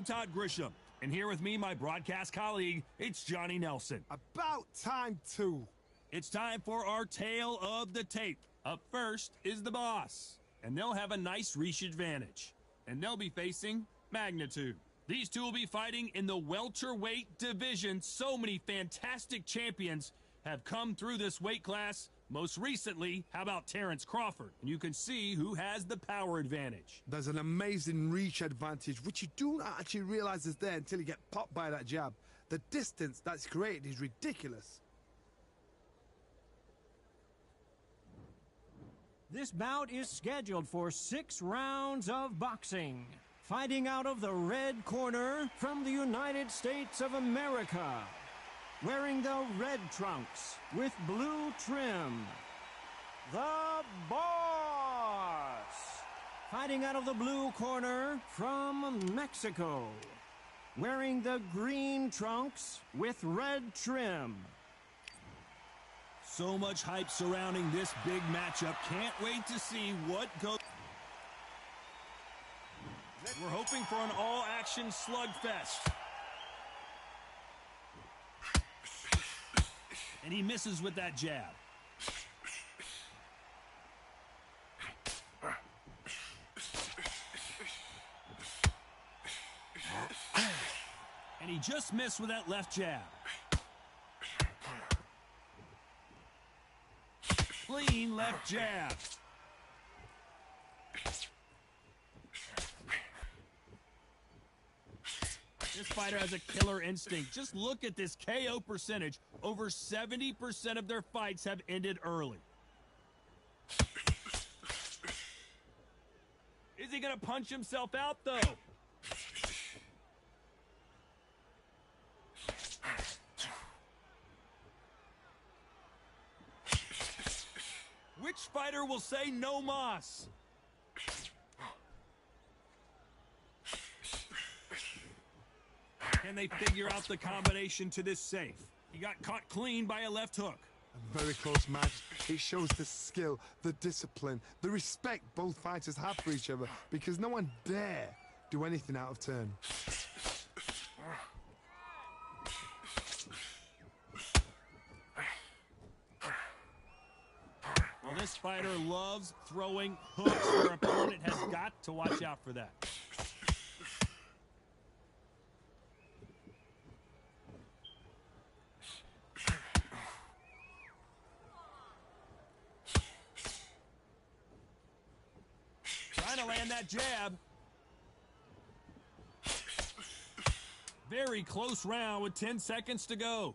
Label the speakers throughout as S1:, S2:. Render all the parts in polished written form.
S1: Todd Grisham, and here with me, my broadcast colleague, it's Johnny Nelson.
S2: About time, too.
S1: It's time for our tale of the tape. Up first is the Boss, and they'll have a nice reach advantage, and they'll be facing Magnitude. These two will be fighting in the welterweight division. So many fantastic champions have come through this weight class. Most recently, how about Terrence Crawford? And you can see who has the power advantage.
S2: There's an amazing reach advantage, which you don't actually realize is there until you get popped by that jab. The distance that's created is ridiculous.
S3: This bout is scheduled for 6 rounds of boxing. Fighting out of the red corner from the United States of America. Wearing the red trunks with blue trim, the Boss. Fighting out of the blue corner from Mexico. Wearing the green trunks with red trim.
S1: So much hype surrounding this big matchup. Can't wait to see what goes. We're hoping for an all-action slugfest. And he misses with that jab. And he just missed with that left jab. Clean left jab. This fighter has a killer instinct. Just look at this KO percentage. Over 70% of their fights have ended early. Is he going to punch himself out, though? Which fighter will say no mas? Can they figure out the combination to this safe? He got caught clean by a left hook.
S2: A very close match. It shows the skill, the discipline, the respect both fighters have for each other, because no one dare do anything out of turn.
S1: Well, this fighter loves throwing hooks. Their opponent has got to watch out for that. Trying to land that jab. Very close round with 10 seconds to go.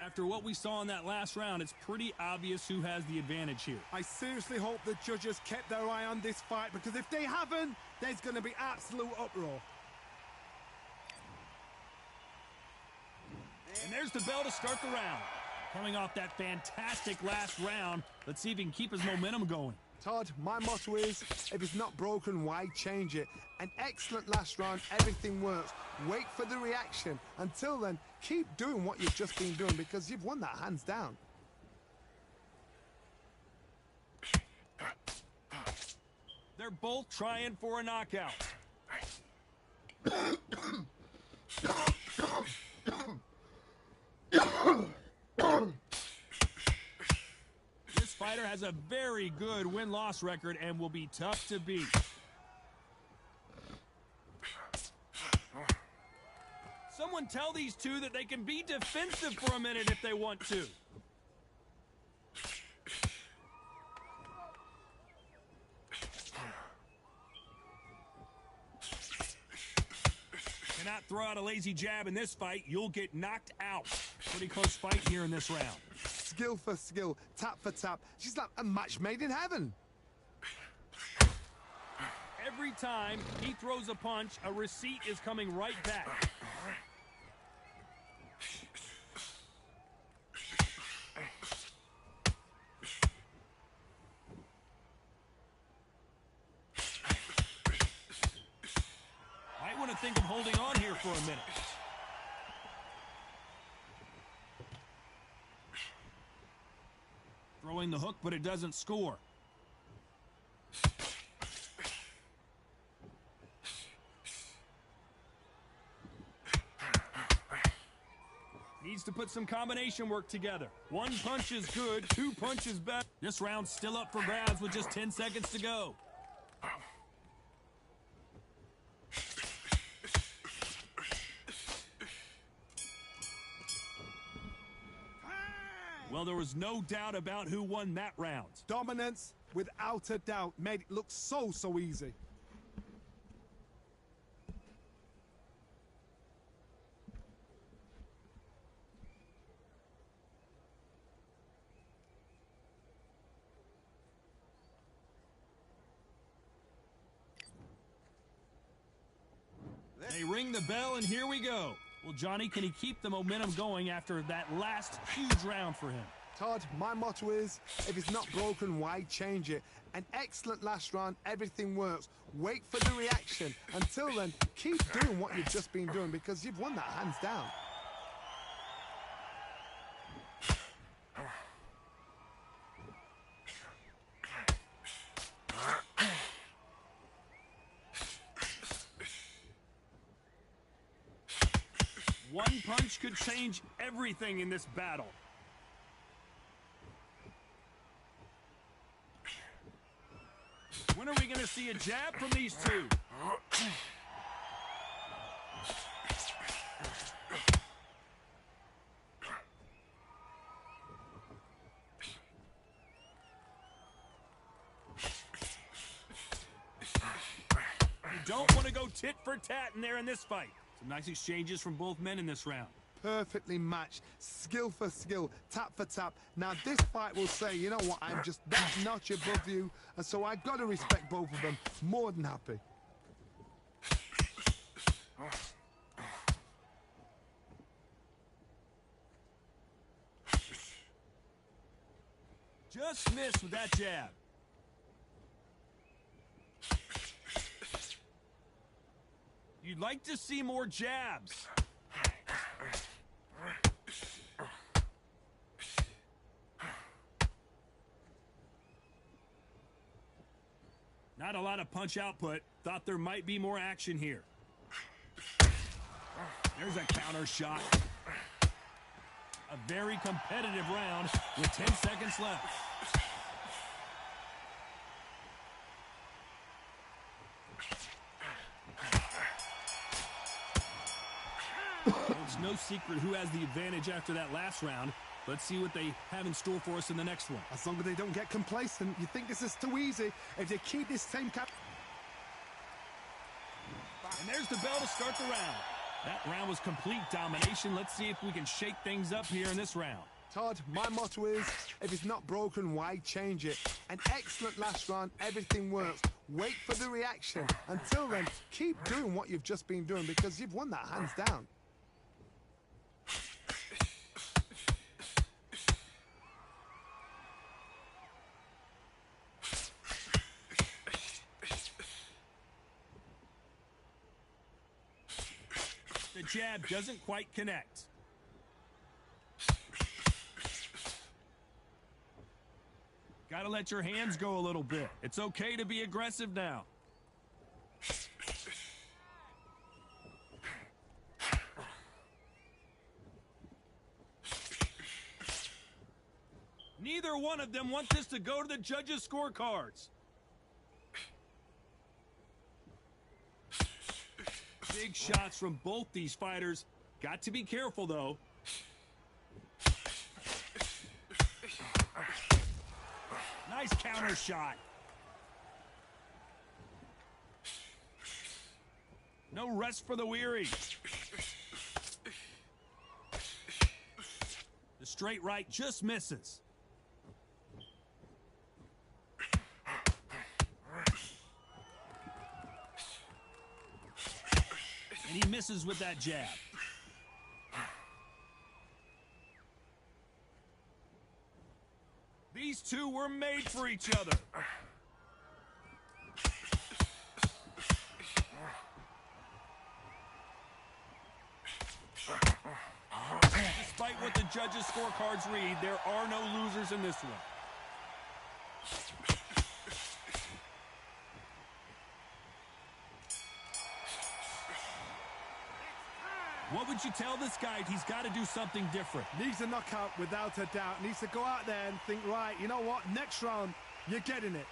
S1: After what we saw in that last round, it's pretty obvious who has the advantage here.
S2: I seriously hope the judges kept their eye on this fight, because if they haven't, there's going to be absolute uproar.
S1: And there's the bell to start the round. Coming off that fantastic last round, let's see if he can keep his momentum going.
S2: Todd, my motto is, if it's not broken, why change it? An excellent last round, everything works. Wait for the reaction. Until then, keep doing what you've just been doing, because you've won that hands down.
S1: They're both trying for a knockout. This fighter has a very good win-loss record and will be tough to beat. Someone tell these two that they can be defensive for a minute if they want to. Cannot throw out a lazy jab in this fight. You'll get knocked out. Pretty close fight here in this round.
S2: Skill for skill, tap for tap. She's like a match made in heaven.
S1: Every time he throws a punch, a receipt is coming right back. Might want to think of holding on here for a minute. Throwing the hook, but it doesn't score. Needs to put some combination work together. One punch is good, two punches better. This round's still up for grabs with just 10 seconds to go. Well, there was no doubt about who won that round.
S2: Dominance, without a doubt, made it look so easy.
S1: They ring the bell, and here we go. Well, Johnny, can he keep the momentum going after that last huge round for him?
S2: Todd, my motto is, if it's not broken, why change it? An excellent last round, everything works. Wait for the reaction. Until then, keep doing what you've just been doing because you've won that hands down.
S1: One punch could change everything in this battle. When are we going to see a jab from these two? You don't want to go tit for tat in there in this fight. Some nice exchanges from both men in this round.
S2: Perfectly matched, skill for skill, tap for tap. Now this fight will say, you know what, I'm just that notch above you, and so I've got to respect both of them. More than happy.
S1: Just missed with that jab. You'd like to see more jabs. Not a lot of punch output. Thought there might be more action here. There's a counter shot. A very competitive round with 10 seconds left. It's no secret who has the advantage after that last round. Let's see what they have in store for us in the next one.
S2: As long as they don't get complacent, you think this is too easy. If they keep this same cap...
S1: And there's the bell to start the round. That round was complete domination. Let's see if we can shake things up here in this round.
S2: Todd, my motto is, if it's not broken, why change it? An excellent last round, everything works. Wait for the reaction. Until then, keep doing what you've just been doing because you've won that hands down.
S1: The jab doesn't quite connect. Gotta let your hands go a little bit. It's okay to be aggressive now. Neither one of them want this to go to the judges' scorecards. Big shots from both these fighters. Got to be careful, though. Nice counter shot. No rest for the weary. The straight right just misses. And he misses with that jab. These two were made for each other. Despite what the judges' scorecards read, there are no losers in this one. would you tell this guy he's got to do something different?
S2: Needs a knockout without a doubt. Needs to go out there and think, right, you know what, next round, you're getting it.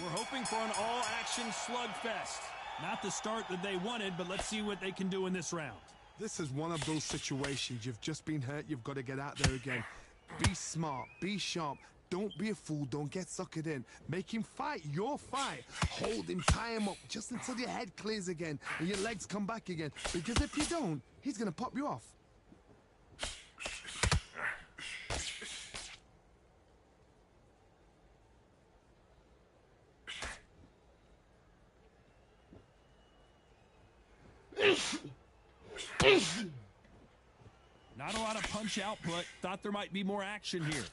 S1: We're hoping for an all-action slugfest. Not the start that they wanted, but let's see what they can do in this round.
S2: This is one of those situations. You've just been hurt. You've got to get out there again. Be smart. Be sharp. Don't be a fool. Don't get suckered in. Make him fight your fight. Hold him. Tie him up just until your head clears again and your legs come back again. Because if you don't, he's going to pop you off.
S1: Not a lot of punch output. Thought there might be more action here.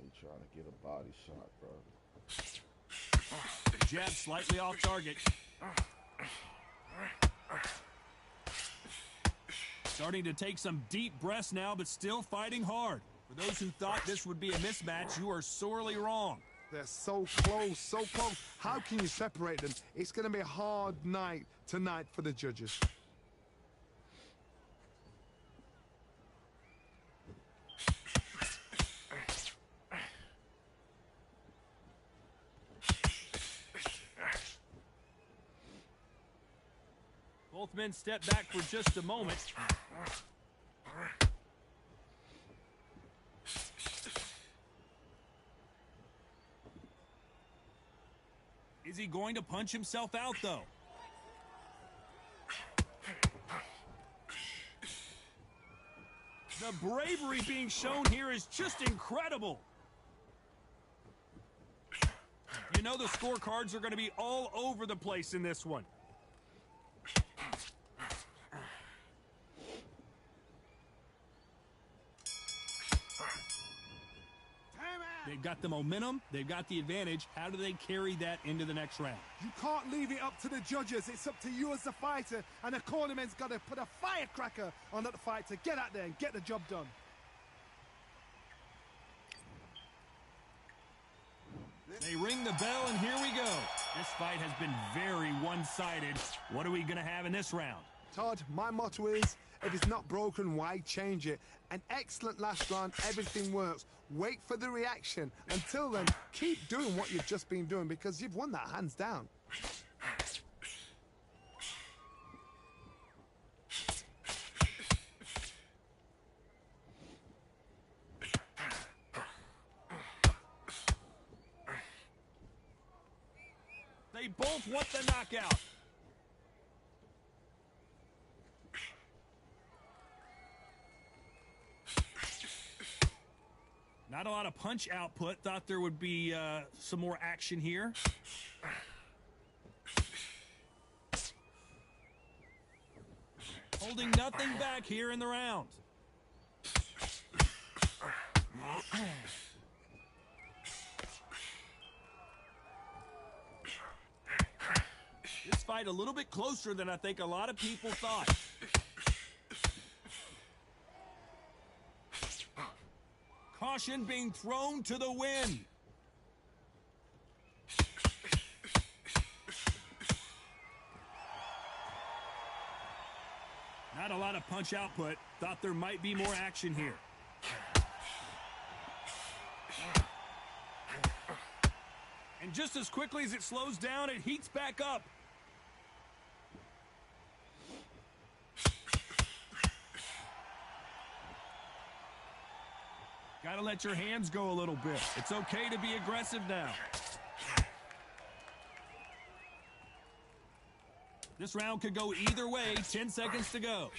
S4: He trying to get a body shot, bro.
S1: Jab slightly off target. Starting to take some deep breaths now, but still fighting hard. For those who thought this would be a mismatch, you are sorely wrong.
S2: They're so close, so close. How can you separate them? It's going to be a hard night tonight for the judges.
S1: Both men step back for just a moment. Is he going to punch himself out, though? The bravery being shown here is just incredible. You know the scorecards are going to be all over the place in this one. They've got the momentum. They've got the advantage. How do they carry that into the next round?
S2: You can't leave it up to the judges. It's up to you as the fighter, and the cornerman's got to put a firecracker on that fighter. Get out there and get the job done.
S1: They ring the bell, and here we go. This fight has been very one-sided. What are we going to have in this round?
S2: Todd, my motto is, if it's not broken, why change it? An excellent last round, everything works. Wait for the reaction. Until then, keep doing what you've just been doing because you've won that hands down.
S1: They both want the knockout. Not a lot of punch output. Thought there would be some more action here. Holding nothing back here in the round. This fight a little bit closer than I think a lot of people thought. Caution being thrown to the wind. Not a lot of punch output. Thought there might be more action here. And just as quickly as it slows down, it heats back up. Gotta let your hands go a little bit. It's okay to be aggressive now. This round could go either way. 10 seconds to go.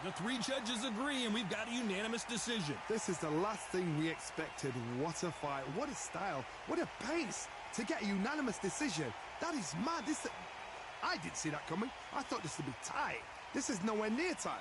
S1: The three judges agree, and we've got a unanimous decision.
S2: This is the last thing we expected. What a fight. What a style. What a pace to get a unanimous decision. That is mad. I didn't see that coming. I thought this would be tight. This is nowhere near tight.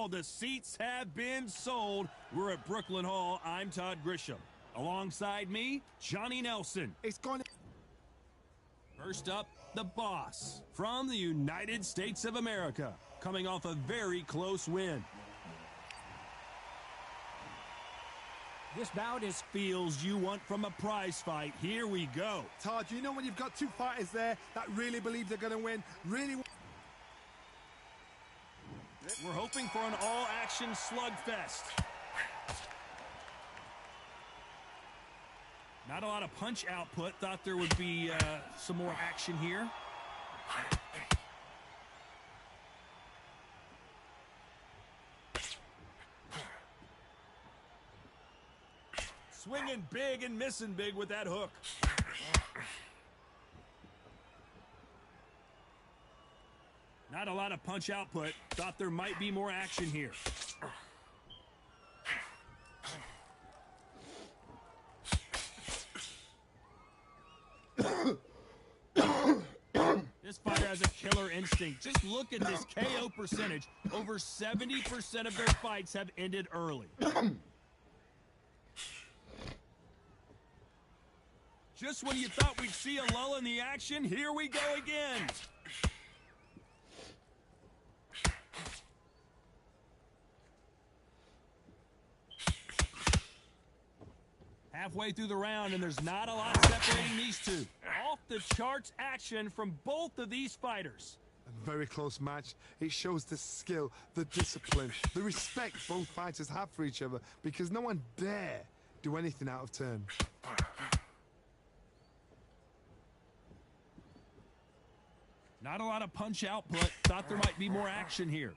S1: Well, the seats have been sold. We're at Brooklyn Hall. I'm Todd Grisham. Alongside me, Johnny Nelson.
S2: It's going to...
S1: First up, the Boss from the United States of America, coming off a very close win.
S3: This bout is...
S1: Feels you want from a prize fight. Here we go.
S2: Todd, you know when you've got two fighters there that really believe they're going to win, really...
S1: We're hoping for an all-action slugfest. Not a lot of punch output. Thought there would be some more action here. Swinging big and missing big with that hook. Not a lot of punch output. Thought there might be more action here. This fighter has a killer instinct. Just look at this KO percentage. Over 70% of their fights have ended early. Just when you thought we'd see a lull in the action, here we go again. Halfway through the round, and there's not a lot separating these two. Off the charts action from both of these fighters.
S2: A very close match. It shows the skill, the discipline, the respect both fighters have for each other, because no one dare do anything out of turn.
S1: Not a lot of punch output. Thought there might be more action here.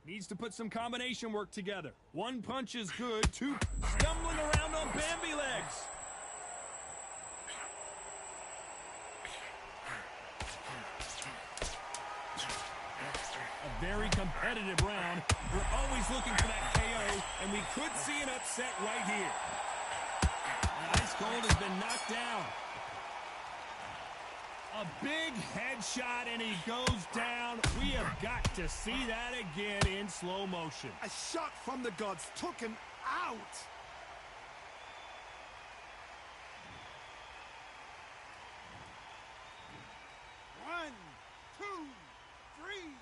S1: Needs to put some combination work together. One punch is good. Two stumbling around on Bambi legs. A very competitive round. We're always looking for that KO, and we could see an upset right here. Ice Cold has been knocked down. A big headshot, and he goes down. We have got to see that again in slow motion.
S2: A shot from the gods took him out.
S5: One, two, three,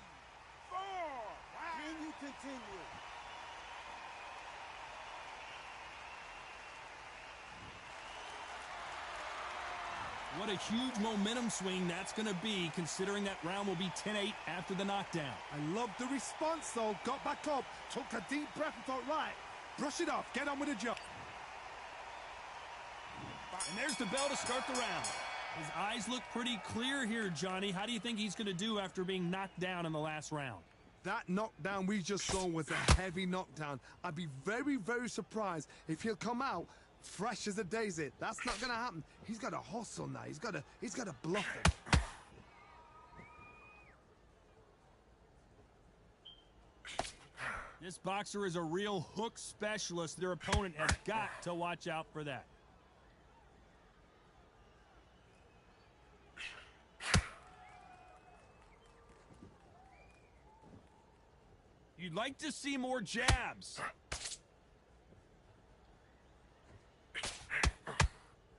S5: four. Can you continue?
S1: What a huge momentum swing that's going to be, considering that round will be 10-8 after the knockdown.
S2: I love the response, though. Got back up, took a deep breath and thought, right, brush it off, get on with the job.
S1: And there's the bell to start the round. His eyes look pretty clear here, Johnny. How do you think he's going to do after being knocked down in the last round?
S2: That knockdown we just saw was a heavy knockdown. I'd be very, very surprised if he'll come out fresh as a daisy. That's not going to happen. He's got to hustle now. He's got to bluff it.
S1: This boxer is a real hook specialist. Their opponent has got to watch out for that. You'd like to see more jabs.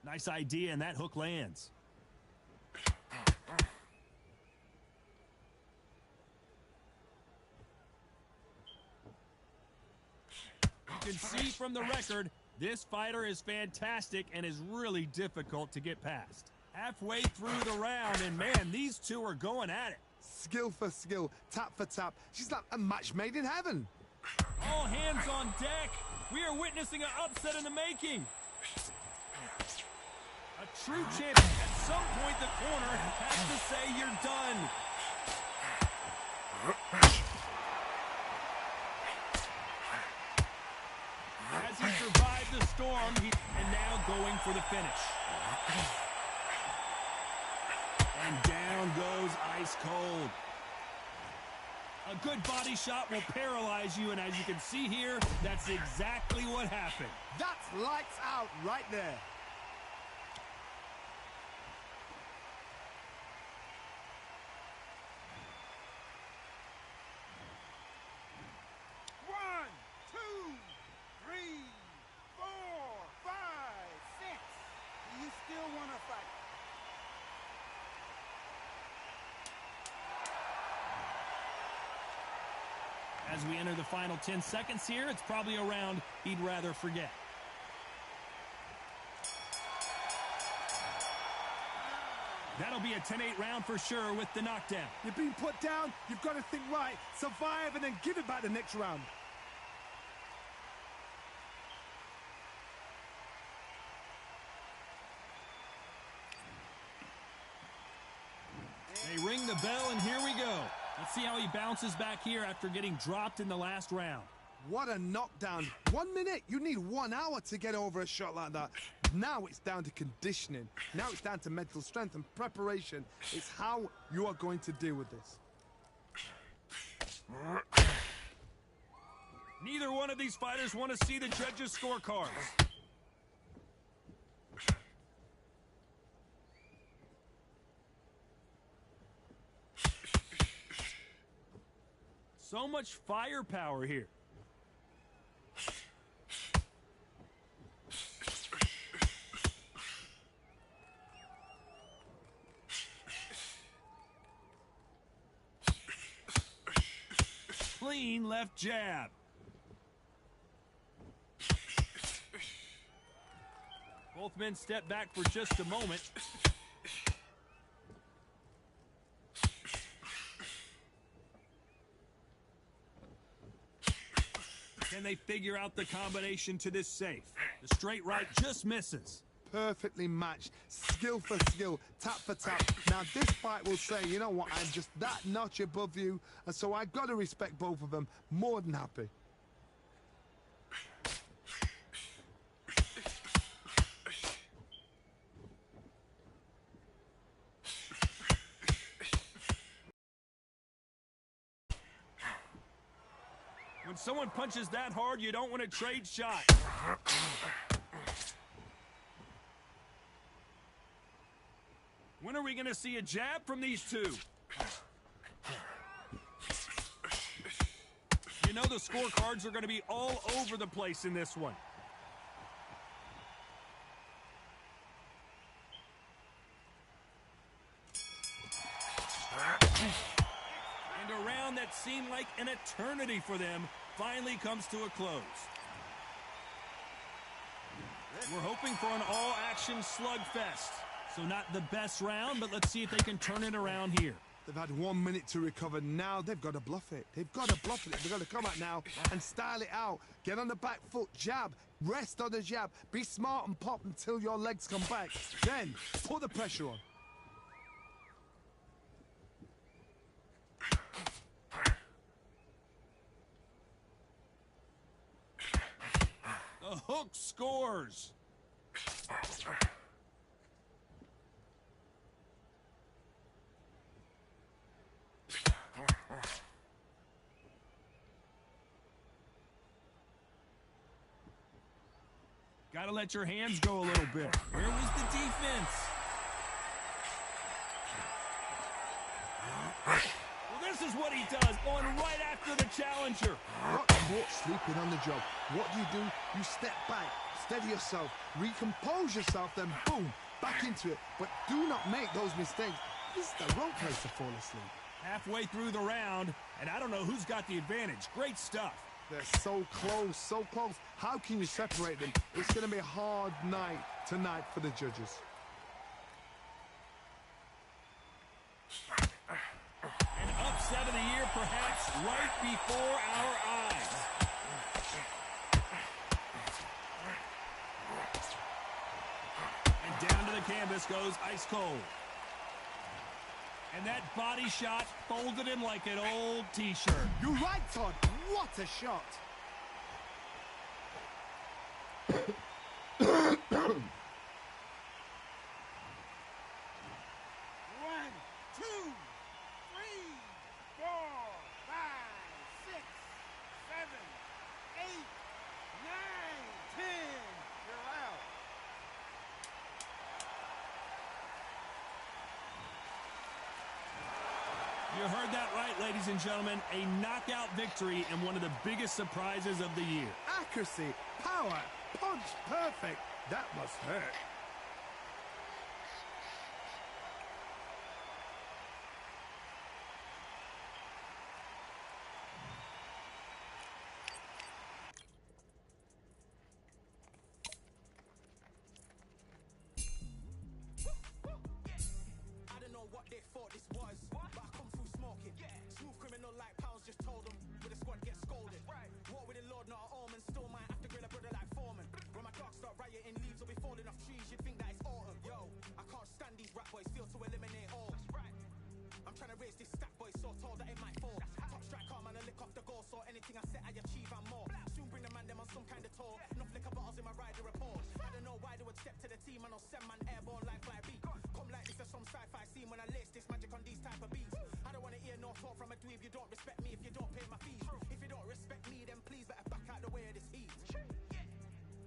S1: Nice idea, and that hook lands. You can see from the record, this fighter is fantastic and is really difficult to get past. Halfway through the round, and man, these two are going at it.
S2: Skill for skill, tap for tap. She's like a match made in heaven.
S1: All hands on deck. We are witnessing an upset in the making. A true champion. At some point, the corner has to say you're done. As he survived the storm, and now going for the finish. And down goes Ice Cold. A good body shot will paralyze you, and as you can see here, that's exactly what happened.
S2: That's lights out right there.
S1: As we enter the final 10 seconds here, it's probably a round he'd rather forget. That'll be a 10-8 round for sure with the knockdown.
S2: You're being put down, you've got to think right, survive, and then give it back the next round.
S1: They ring the bell, and here we go. Let's see how he bounces back here after getting dropped in the last round.
S2: What a knockdown. 1 minute, you need 1 hour to get over a shot like that. Now it's down to conditioning. Now it's down to mental strength and preparation. It's how you are going to deal with this.
S1: Neither one of these fighters want to see the judges' scorecards. So much firepower here. Clean left jab. Both men step back for just a moment. Can they figure out the combination to this safe? The straight right just misses.
S2: Perfectly matched, skill for skill, tap for tap. Now this fight will say, you know what, I'm just that notch above you, and so I got to respect both of them. More than happy.
S1: When someone punches that hard, you don't want to trade shots. When are we going to see a jab from these two? You know the scorecards are going to be all over the place in this one. And a round that seemed like an eternity for them finally comes to a close. We're hoping for an all-action slugfest. So not the best round, but let's see if they can turn it around here.
S2: They've had 1 minute to recover. Now they've got to bluff it. They've got to bluff it. They've got to come out now and style it out. Get on the back foot, jab, rest on the jab. Be smart and pop until your legs come back. Then put the pressure on.
S1: The hook scores. Gotta let your hands go a little bit. Where was the defense? Well, this is what he does, going right after the challenger.
S2: Not caught sleeping on the job. What do? You step back, steady yourself, recompose yourself, then boom, back into it. But do not make those mistakes. This is the wrong place to fall asleep.
S1: Halfway through the round, and I don't know who's got the advantage. Great stuff.
S2: They're so close, so close. How can you separate them? It's going to be a hard night tonight for the judges.
S1: An upset of the year, perhaps, right before our eyes. And down to the canvas goes ice cold. And that body shot folded him like an old T-shirt.
S2: You're right, Todd. What a shot.
S5: One, two, three, four, five, six, seven, eight, nine, 10. You're out.
S1: You heard that right, ladies and gentlemen. A knockout victory and one of the biggest surprises of the year.
S2: Accuracy, power, punch, perfect. That must hurt.
S6: told that it might fall. Top striker, man, I lick off the goal. So anything I set, I achieve and more. Soon bring the man them on some kind of tour. Enough liquor bottles in my rider report. I don't know why they would step to the team and I'll send man airborne like fly beat. Come like this is some sci-fi scene when I lace this magic on these type of beats. I don't wanna hear no talk from a dweeb. You don't respect me if you don't pay my fees. If you don't respect me, then please better back out the way of this heat.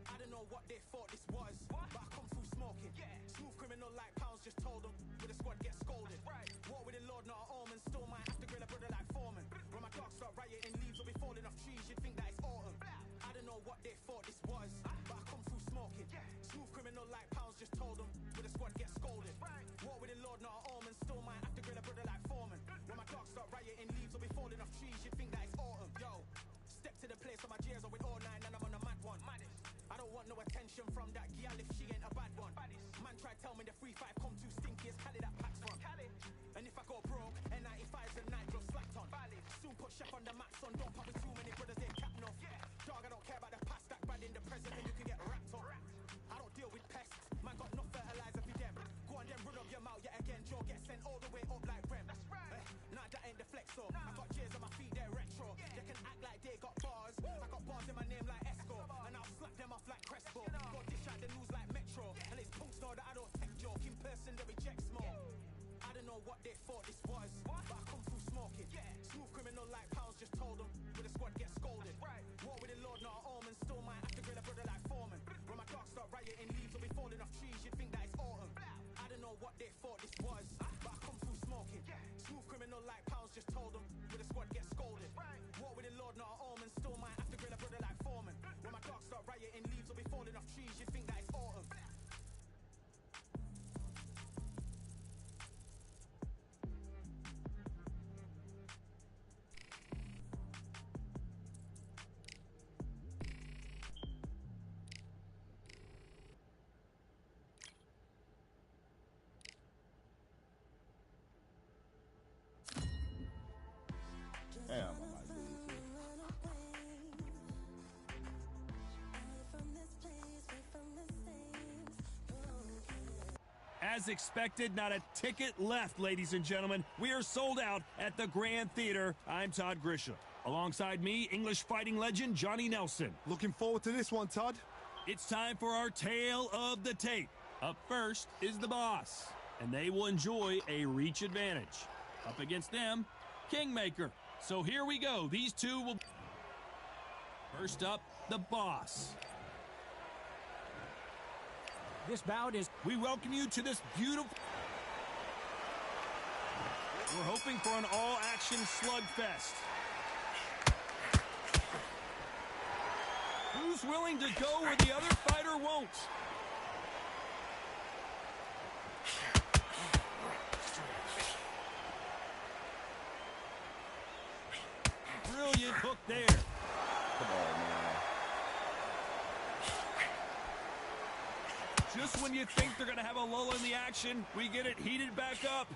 S6: I don't know what they thought this was, but I come through smoking. Smooth criminal like pounds, just told them with the squad get scolded. War with the Lord, not an omen. Still might have to grill a brother like Foreman. When my dogs start rioting, leaves will be falling off trees. You'd think that it's autumn. I don't know what they thought this was, but I come through smoking. Smooth criminal like pounds, just told them with the squad get scolded. War with the Lord, not an omen. Still might have to grill a brother like Foreman. When my dogs start rioting, leaves will be falling off trees. You'd think that it's autumn. Yo, step to the place on my jeers are with all nine and I'm on a mad one. I don't want no attention from that gal if she ain't a bad one. Man try tell me the 3-5 come too stinky as Cali that packs from. And if I go broke, N95s and nightclubs slapped on. Soon put chef on the map, son. Don't pop with too many brothers, they cap enough. Dog, I don't care about the past, that bad in the present, and you can get wrapped up. I don't deal with pests, man got no fertilizer for them. Go on then run up your mouth yet again, Joe get sent all the way up like Rem. Nah, that ain't the flex up. I got J's on my feet, they're retro. They can act like they got bars. I got bars in my name like Esco, and I'll slap them off like Crespo. Go dish out the news like Metro, and it's punks know that I don't tech joke. In person, they reject smoke. I don't know what they thought this was, but I come through smoking. Smooth criminal like pounds, just told them with the squad get scolded. War with the Lord, not an omen. Still might have to grill a brother like Foreman. When my dogs start rioting, leaves will be falling off trees. You'd think that it's autumn. I don't know what they thought this was, but I come through smoking. Smooth criminal like pounds, just told them with the squad get scolded. War with the Lord, not an omen. Still might have to grill a brother like Foreman. When my dogs start rioting, leaves will be falling off trees. You'd think that it's autumn.
S4: Damn, I might lose this.
S1: As expected, not a ticket left, ladies and gentlemen. We are sold out at the Grand Theater. I'm Todd Grisham. Alongside me, English fighting legend Johnny Nelson.
S2: Looking forward to this one, Todd.
S1: It's time for our tale of the tape. Up first is the Boss, and they will enjoy a reach advantage. Up against them, Kingmaker. So here we go. These two will... First up, the Boss.
S3: This bout is...
S1: We welcome you to this beautiful... We're hoping for an all-action slugfest. Who's willing to go where the other fighter won't? Brilliant hook there.
S4: Come on, man.
S1: Just when you think they're going to have a lull in the action, we get it heated back up.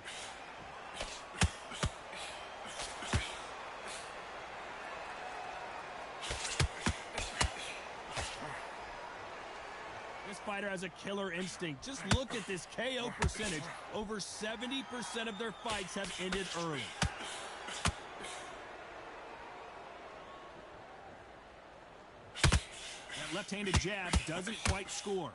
S1: This fighter has a killer instinct. Just look at this KO percentage. Over 70% of their fights have ended early. That left-handed jab doesn't quite score.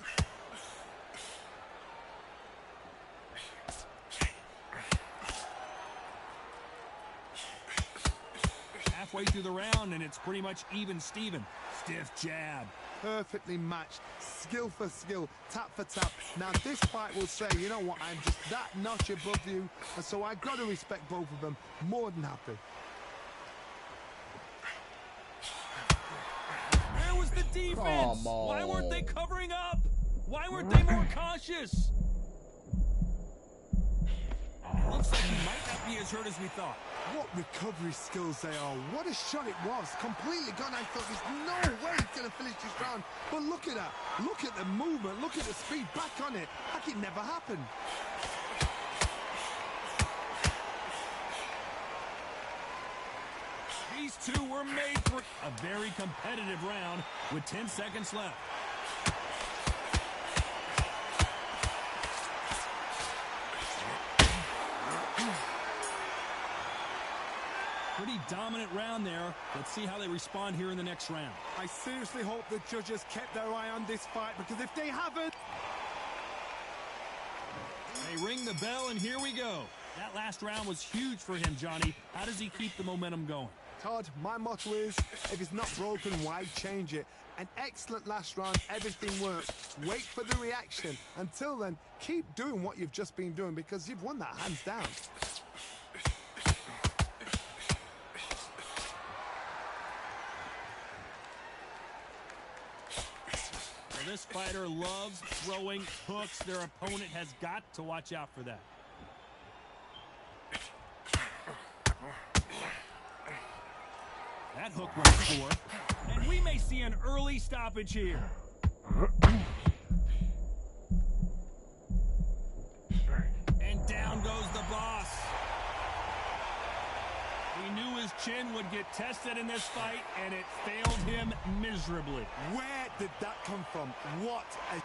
S1: Halfway through the round, and it's pretty much even Steven. Stiff jab.
S2: Perfectly matched, skill for skill, tap for tap. Now this fight will say, you know what, I'm just that notch above you, and so I got to respect both of them. More than happy.
S1: Where was the defense?
S4: Come on.
S1: Why weren't they covering up? Why weren't they more cautious? Looks like he might not be as hurt as we thought.
S2: What recovery skills they are. What a shot it was. Completely gone. I thought there's no way he's going to finish this round. But look at that. Look at the movement. Look at the speed. Back on it. Like it never happened.
S1: These two were made for a very competitive round with 10 seconds left. Pretty dominant round there. Let's see how they respond here in the next round.
S2: I seriously hope the judges kept their eye on this fight, because if they haven't...
S1: They ring the bell, and here we go. That last round was huge for him, Johnny. How does he keep the momentum going?
S2: Todd, my motto is, if it's not broken, why change it? An excellent last round, everything works. Wait for the reaction. Until then, keep doing what you've just been doing, because you've won that hands down.
S1: Well, this fighter loves throwing hooks. Their opponent has got to watch out for that. That hook went for, and we may see an early stoppage here. And down goes the boss. We knew his chin would get tested in this fight, and it failed him miserably.
S2: Where did that come from? What a...